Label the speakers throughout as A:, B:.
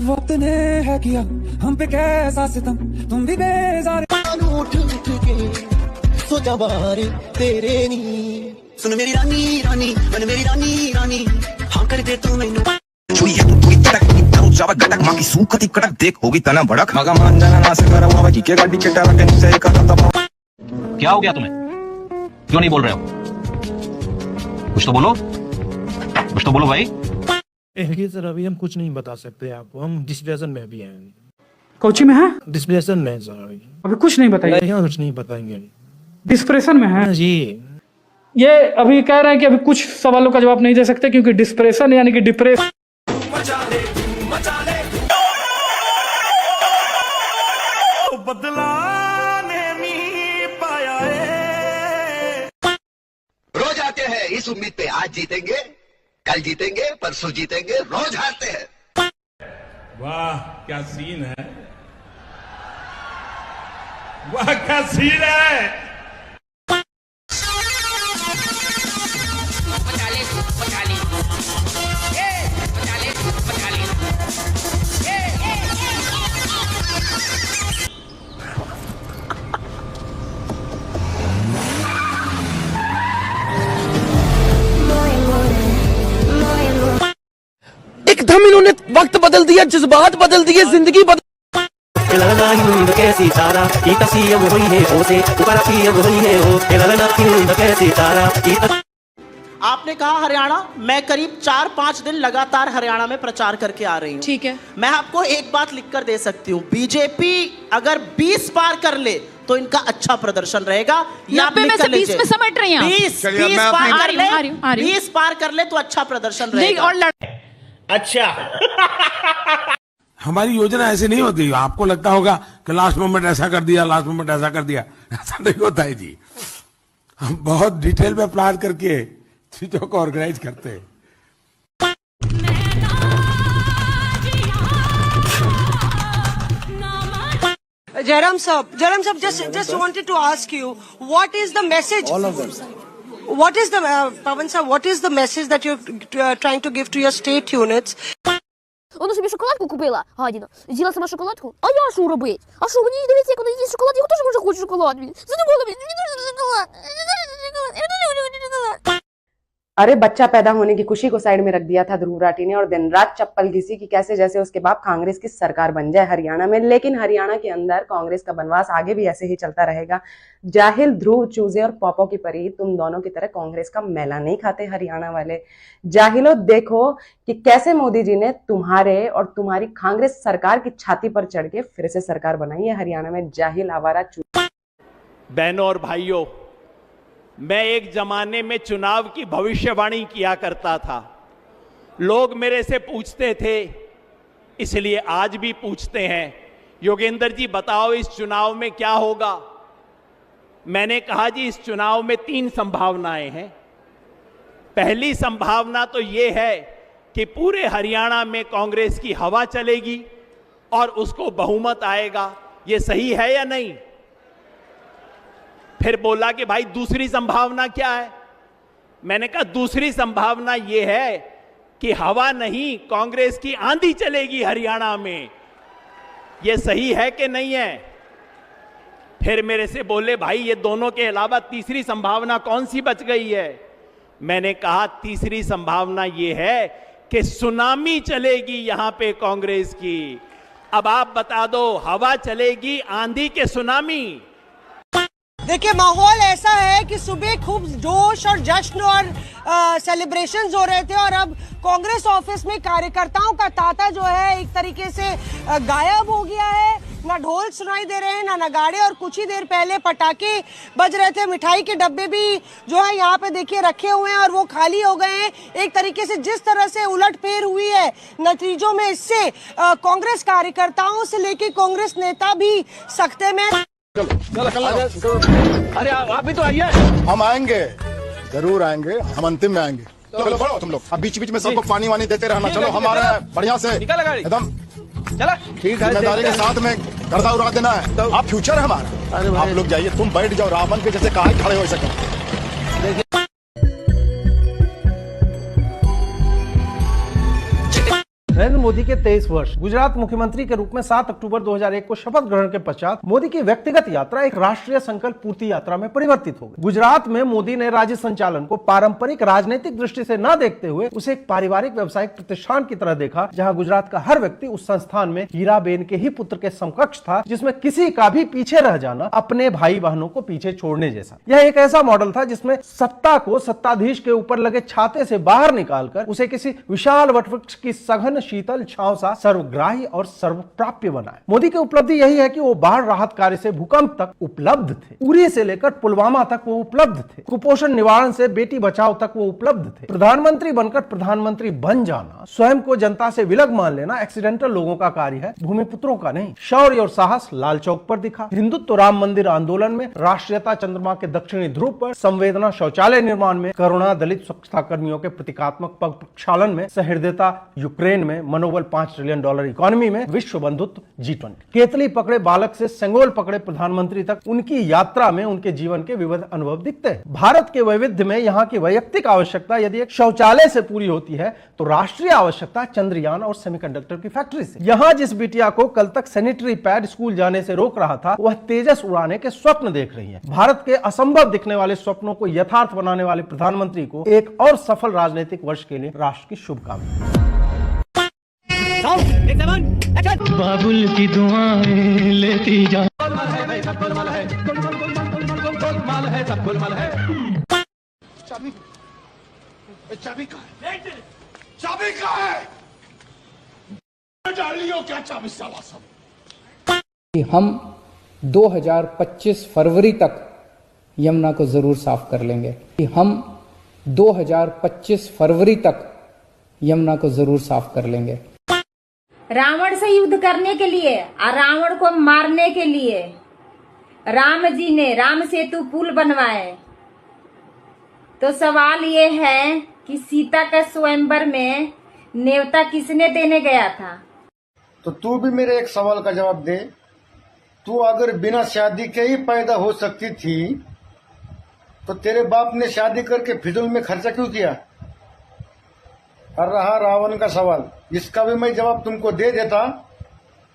A: वक्त ने है किया हम पे कैसा सितम, तुम भी बेजार
B: उठ उठ के सो जा बारे तेरे नी। सुन मेरी रानी रानी बन मेरी रानी रानी, हाँ कर दे तू मैनू।
C: छुई है तू पूरी तड़क ताऊ जावा गटक मां की सूखती कड़क देख होगी तना भड़क मगा मान जाना ना से करा हुआ के गाड़ी के टारा के नीचे का तब।
D: क्या हो गया तुम्हें, क्यों नहीं बोल रहे हो? कुछ तो बोलो, कुछ तो बोलो भाई।
E: सर अभी हम कुछ नहीं बता सकते आपको, हम डिस्प्रेशन में भी हैं।
F: कोची में है?
E: डिस्प्रेशन में सर
F: अभी कुछ नहीं बताइए।
E: कुछ नहीं बताएंगे,
F: डिस्प्रेशन में है
E: जी।
F: ये अभी कह रहे हैं कि अभी कुछ सवालों का जवाब नहीं दे सकते क्योंकि डिस्प्रेशन यानी कि डिप्रेशन।
A: बदला नहीं पाया
B: रोज आते हैं इस उम्मीद पे आज जीतेंगे, कल जीतेंगे, परसों जीतेंगे, रोज हारते हैं।
A: वाह क्या सीन है, वाह क्या सीन है।
B: एकदम इन्होंने वक्त बदल दिया, जज्बात बदल दिए, जिंदगी बदल। कैसी तारा
G: आपने कहा हरियाणा, मैं करीब 4-5 दिन लगातार हरियाणा में प्रचार करके आ रही हूँ।
H: ठीक है,
G: मैं आपको एक बात लिखकर दे सकती हूँ, बीजेपी अगर 20 पार कर ले तो इनका अच्छा प्रदर्शन रहेगा।
H: 90 में से 20 में समेट रही हैं।
G: 20 पार कर ले तो अच्छा प्रदर्शन रहेगा।
A: अच्छा हमारी योजना ऐसी नहीं होती, आपको लगता होगा कि लास्ट मोमेंट ऐसा कर दिया, लास्ट मोमेंट ऐसा कर दिया, ऐसा नहीं होता है जी। हम बहुत डिटेल में प्लान करके चीजों को ऑर्गेनाइज करते हैं।
I: Jairam sir, just wanted to ask you, what is the message? All of them. What is the Pawan sir? What is the message that you're trying to give to your state units?
H: Вона собі шоколадку купила, гадіна. З'їла сама шоколадку. А я що робить? А що, мені дивіться, як вона їсть шоколад, я теж може хочу шоколад. Задумала мені дуже шоколад.
J: अरे बच्चा पैदा होने की खुशी को side में रख दिया था ध्रुव राठी ने और दिन रात चप्पल घिसी कि कैसे जैसे उसके बाप कांग्रेस की सरकार बन जाए हरियाणा में। लेकिन हरियाणा के अंदर कांग्रेस का बनवास आगे भी ऐसे ही चलता रहेगा। जाहिल, ध्रुव, चूजे और पॉपो की परी, तुम दोनों की तरह कांग्रेस का मैला नहीं खाते हरियाणा वाले। जाहिलो, देखो कि कैसे मोदी जी ने तुम्हारे और तुम्हारी कांग्रेस सरकार की छाती पर चढ़ के फिर से सरकार बनाई है हरियाणा में। जाहिल, आवारा, चूजे।
K: बहनों और भाइयों, मैं एक जमाने में चुनाव की भविष्यवाणी किया करता था। लोग मेरे से पूछते थे, इसलिए आज भी पूछते हैं, योगेंद्र जी बताओ इस चुनाव में क्या होगा। मैंने कहा जी इस चुनाव में 3 संभावनाएं हैं। पहली संभावना तो यह है कि पूरे हरियाणा में कांग्रेस की हवा चलेगी और उसको बहुमत आएगा। यह सही है या नहीं? फिर बोला कि भाई दूसरी संभावना क्या है? मैंने कहा दूसरी संभावना यह है कि हवा नहीं, कांग्रेस की आंधी चलेगी हरियाणा में। यह सही है कि नहीं है? फिर मेरे से बोले भाई ये दोनों के अलावा तीसरी संभावना कौन सी बच गई है? मैंने कहा तीसरी संभावना यह है कि सुनामी चलेगी यहां पे कांग्रेस की। अब आप बता दो, हवा चलेगी आंधी के सुनामी?
I: देखिए, माहौल ऐसा है कि सुबह खूब जोश और जश्न और सेलिब्रेशंस हो रहे थे और अब कांग्रेस ऑफिस में कार्यकर्ताओं का तांता जो है एक तरीके से गायब हो गया है। ना ढोल सुनाई दे रहे हैं, ना नगाड़े, और कुछ ही देर पहले पटाखे बज रहे थे। मिठाई के डब्बे भी जो है यहाँ पे देखिए रखे हुए हैं और वो खाली हो गए हैं। एक तरीके से जिस तरह से उलटफेर हुई है नतीजों में, इससे कांग्रेस कार्यकर्ताओं से लेके कांग्रेस नेता भी सख्ते में।
K: अरे आप भी तो आइए।
L: हम आएंगे, जरूर आएंगे, हम अंतिम में आएंगे। चलो बढ़ो तुम लोग, अब बीच बीच में सबको पानी वानी देते रहना। चलो हमारे बढ़िया से एकदम
K: चला ठीक है,
L: जिम्मेदारी के साथ में गर्दा उड़ा देना है। आप फ्यूचर है हमारा। आप लोग जाइए, तुम बैठ जाओ रावण के जैसे कहाँ खड़े हो सके।
M: नरेंद्र मोदी के 23 वर्ष। गुजरात मुख्यमंत्री के रूप में 7 अक्टूबर 2001 को शपथ ग्रहण के पश्चात मोदी की व्यक्तिगत यात्रा एक राष्ट्रीय संकल्प पूर्ति यात्रा में परिवर्तित हो गई। गुजरात में मोदी ने राज्य संचालन को पारंपरिक राजनीतिक दृष्टि से न देखते हुए उसे एक पारिवारिक व्यवसायिक प्रतिष्ठान की तरह देखा, जहां गुजरात का हर व्यक्ति उस संस्थान में हीराबेन के ही पुत्र के समकक्ष था, जिसमें किसी का भी पीछे रह जाना अपने भाई बहनों को पीछे छोड़ने जैसा। यह एक ऐसा मॉडल था जिसमें सत्ता को सत्ताधीश के ऊपर लगे छाते से बाहर निकालकर उसे किसी विशाल वटवृक्ष की सघन शीतल छांव सा सर्वग्राही और सर्वप्राप्य बनाए। मोदी की उपलब्धि यही है कि वो बाढ़ राहत कार्य से भूकंप तक उपलब्ध थे, उरी से लेकर पुलवामा तक वो उपलब्ध थे, कुपोषण निवारण से बेटी बचाओ तक वो उपलब्ध थे। प्रधानमंत्री बनकर प्रधानमंत्री बन जाना, स्वयं को जनता से विलग मान लेना एक्सीडेंटल लोगों का कार्य है, भूमिपुत्रों का नहीं। शौर्य और साहस लाल चौक पर दिखा। हिंदुत्व राम मंदिर आंदोलन में, राष्ट्रीयता चंद्रमा के दक्षिणी ध्रुव पर, संवेदना शौचालय निर्माण में, करुणा दलित स्वच्छता कर्मियों के प्रतीकात्मक पग प्रक्षालन में, सहृदयता यूक्रेन में, मनोबल $5 ट्रिलियन इकोनॉमी में, विश्व बंधुत्व G20। केतली पकड़े बालक से सेंगोल पकड़े प्रधानमंत्री तक उनकी यात्रा में उनके जीवन के विविध अनुभव दिखते हैं। भारत के वैविध्य में यहाँ की वैयक्तिक आवश्यकता यदि एक शौचालय से पूरी होती है तो राष्ट्रीय आवश्यकता चंद्रयान और सेमीकंडक्टर की फैक्ट्री से। यहाँ जिस बिटिया को कल तक सैनिटरी पैड स्कूल जाने से रोक रहा था, वह तेजस उड़ाने के स्वप्न देख रही है। भारत के असंभव दिखने वाले स्वप्नों को यथार्थ बनाने वाले प्रधानमंत्री को एक और सफल राजनीतिक वर्ष के लिए राष्ट्र की शुभकामनाएं।
B: बाबुल की दुआएं लेती जा।
L: चाबी चाबी कहाँ है? चाबी कहाँ है? डाल लियो क्या चाबी साला सब?
N: हम 2025 फरवरी तक यमुना को जरूर साफ कर लेंगे। हम 2025 फरवरी तक यमुना को जरूर साफ कर लेंगे।
O: रावण से युद्ध करने के लिए और रावण को मारने के लिए राम जी ने राम सेतु पुल बनवाए। तो सवाल ये है कि सीता का स्वयंवर में नेवता किसने देने गया था?
L: तो तू भी मेरे एक सवाल का जवाब दे। तू अगर बिना शादी के ही पैदा हो सकती थी तो तेरे बाप ने शादी करके फिजूल में खर्चा क्यों किया? और रहा रावण का सवाल, इसका भी मैं जवाब तुमको दे देता,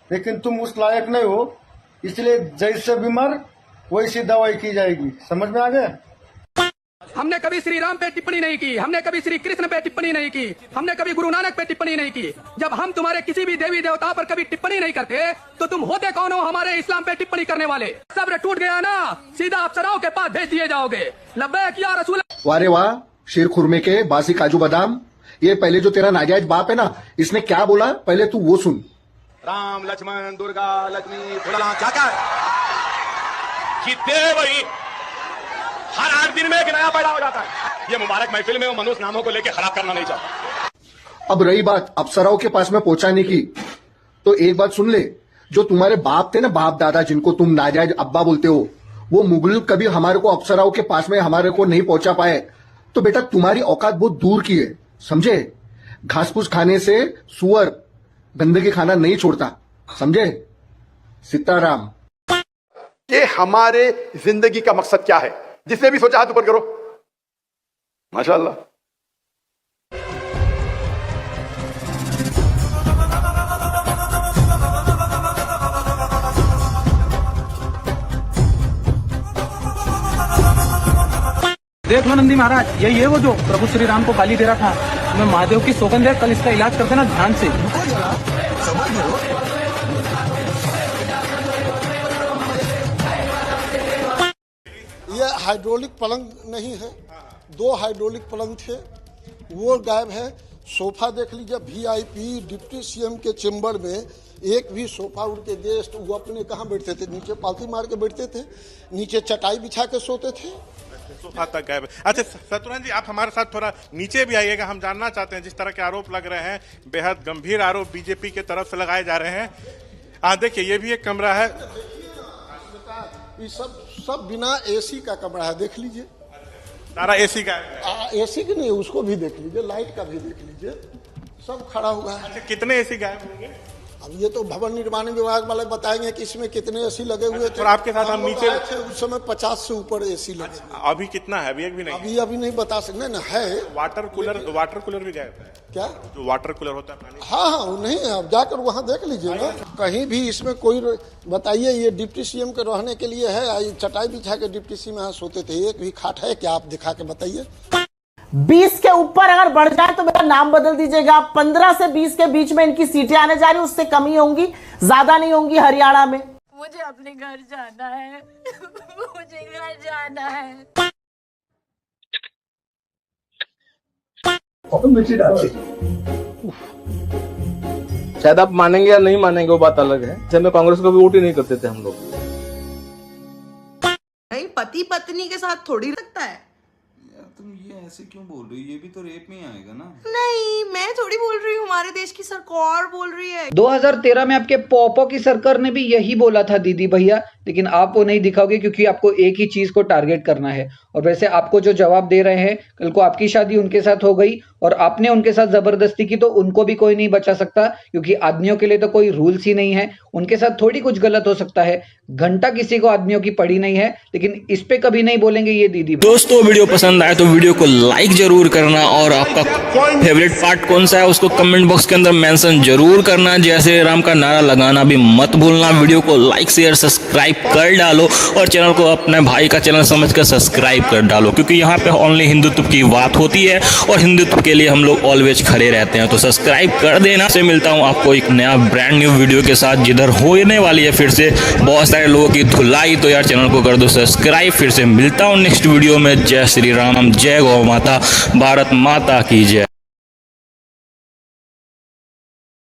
L: लेकिन तुम उस लायक नहीं हो, इसलिए जैसे बीमार वैसी दवाई की जाएगी। समझ में आ गया?
P: हमने कभी श्री राम पे टिप्पणी नहीं की, हमने कभी श्री कृष्ण पे टिप्पणी नहीं की, हमने कभी गुरु नानक पे टिप्पणी नहीं की। जब हम तुम्हारे किसी भी देवी देवता पर कभी टिप्पणी नहीं करते तो तुम होते कौन हो हमारे इस्लाम पे टिप्पणी करने वाले? सब्र टूट गया ना, सीधा अफसराओं के पास भेज दिए जाओगे। लब्बैक या रसूल।
L: वारे वाह, शीर खुरमे के बासी काजू बादाम। ये पहले जो तेरा नाजायज बाप है ना, इसने क्या बोला पहले तू वो सुन।
Q: राम लक्ष्मण दुर्गा लक्ष्मी भोला क्या क्या जीतते वही हर 8 दिन में एक नया पैदा हो जाता है। ये मुबारक महफिल में वो मनुष्य नामों को लेकर खराब करना नहीं चाहता।
L: अब रही बात अप्सराओं के पास में पहुंचाने की, तो एक बात सुन ले, जो तुम्हारे बाप थे ना, बाप दादा जिनको तुम नाजायज अब्बा बोलते हो, वो मुगल कभी हमारे को अप्सराओं के पास में हमारे को नहीं पहुंचा पाए। तो बेटा तुम्हारी औकात बहुत दूर की है, समझे? घास फूस खाने से सुअर गंदगी खाना नहीं छोड़ता, समझे? सीताराम।
Q: ये हमारे जिंदगी का मकसद क्या है? जिसने भी सोचा हाथ ऊपर करो। माशाअल्लाह।
R: देख लो नंदी महाराज, यही है वो जो प्रभु श्री राम को गाली दे रहा था। मैं महादेव की सौगंध है, कल इसका इलाज करते ना ध्यान से।
S: ये हाइड्रोलिक पलंग नहीं है, 2 हाइड्रोलिक पलंग थे, वो गायब है। सोफा देख लीजिए, VIP डिप्टी CM के चेम्बर में एक भी सोफा उनके गेस्ट वो अपने कहाँ बैठते थे? नीचे पालथी मार के बैठते थे, नीचे चटाई बिछा के सोते थे।
Q: सोफा तक गायब। अच्छा शत्रुघ्न जी, आप हमारे साथ थोड़ा नीचे भी आइएगा। हम जानना चाहते हैं, जिस तरह के आरोप लग रहे हैं, बेहद गंभीर आरोप बीजेपी की तरफ से लगाए जा रहे हैं। देखिए, ये भी एक कमरा है,
S: ये सब बिना AC का कमरा है, देख लीजिए।
Q: सारा AC का है?
S: AC की नहीं, उसको भी देख लीजिए, लाइट का भी देख लीजिए, सब खड़ा हुआ है।
Q: अच्छा, कितने AC गायब होंगे?
S: अब ये तो भवन निर्माण विभाग वाले बताएंगे कि इसमें कितने एसी लगे हुए थे।
Q: और आपके साथ हम नीचे
S: थे उस समय 50 से ऊपर एसी लगे।
Q: अभी कितना है? अभी एक भी नहीं।
S: अभी नहीं बता सकते ना। है
Q: वाटर कूलर भी गायब है
S: क्या?
Q: जो वाटर कूलर होता है पानी।
S: हाँ नहीं है, अब जाकर वहाँ देख लीजिए ना। कहीं भी इसमें कोई बताइए ये डिप्टी सीएम के रहने के लिए है? चटाई बिछा के डिप्टी सीएम यहाँ सोते थे, एक भी खाट है क्या? आप दिखा के बताइए।
G: 20 के ऊपर अगर बढ़ जाए तो मेरा नाम बदल दीजिएगा। 15 से 20 के बीच में इनकी सीटें आने जा रही, उससे कमी होंगी, ज्यादा नहीं होंगी हरियाणा में।
H: मुझे अपने घर जाना है। मुझे घर जाना है।
R: शायद आप मानेंगे या नहीं मानेंगे वो बात अलग है। जब में कांग्रेस को भी वोट ही नहीं करते थे हम लोग।
I: नहीं, पति पत्नी के साथ थोड़ी रखता है।
T: तुम ये ऐसे क्यों बोल रही हो? ये भी तो रेप में ही आएगा ना।
I: नहीं, मैं थोड़ी बोल रही हूँ, हमारे देश की सरकार बोल रही है।
N: 2013 में आपके पोपो की सरकार ने भी यही बोला था दीदी भैया, लेकिन आप वो नहीं दिखाओगे क्योंकि आपको एक ही चीज को टारगेट करना है। और वैसे आपको जो जवाब दे रहे हैं, कल को आपकी शादी उनके साथ हो गई और आपने उनके साथ जबरदस्ती की तो उनको भी कोई नहीं बचा सकता, क्योंकि आदमियों के लिए तो कोई रूल्स ही नहीं है। उनके साथ थोड़ी कुछ गलत हो सकता है। घंटा किसी को आदमियों की पड़ी नहीं है, लेकिन इस पे कभी नहीं बोलेंगे ये दीदी।
U: दोस्तों वीडियो पसंद आए तो वीडियो को लाइक जरूर करना और आपका फेवरेट पार्ट कौन सा है उसको कमेंट बॉक्स के अंदर मेंशन जरूर करना। जय श्री राम का नारा लगाना भी मत भूलना। वीडियो को लाइक शेयर सब्सक्राइब कर डालो और चैनल को अपने भाई का चैनल समझकर सब्सक्राइब कर डालो, क्योंकि यहाँ पे ओनली हिंदुत्व की बात होती है और हिंदुत्व के लिए हम लोग ऑलवेज खड़े रहते हैं। तो सब्सक्राइब कर देना। से मिलता हूँ आपको एक नया ब्रांड न्यू वीडियो के साथ, जिधर होने वाली है फिर से बहुत सारे लोगों की धुलाई। तो यार चैनल को कर दो सब्सक्राइब। फिर से मिलता हूँ नेक्स्ट वीडियो में। जय श्री राम, जय गौ माता, भारत माता की जय।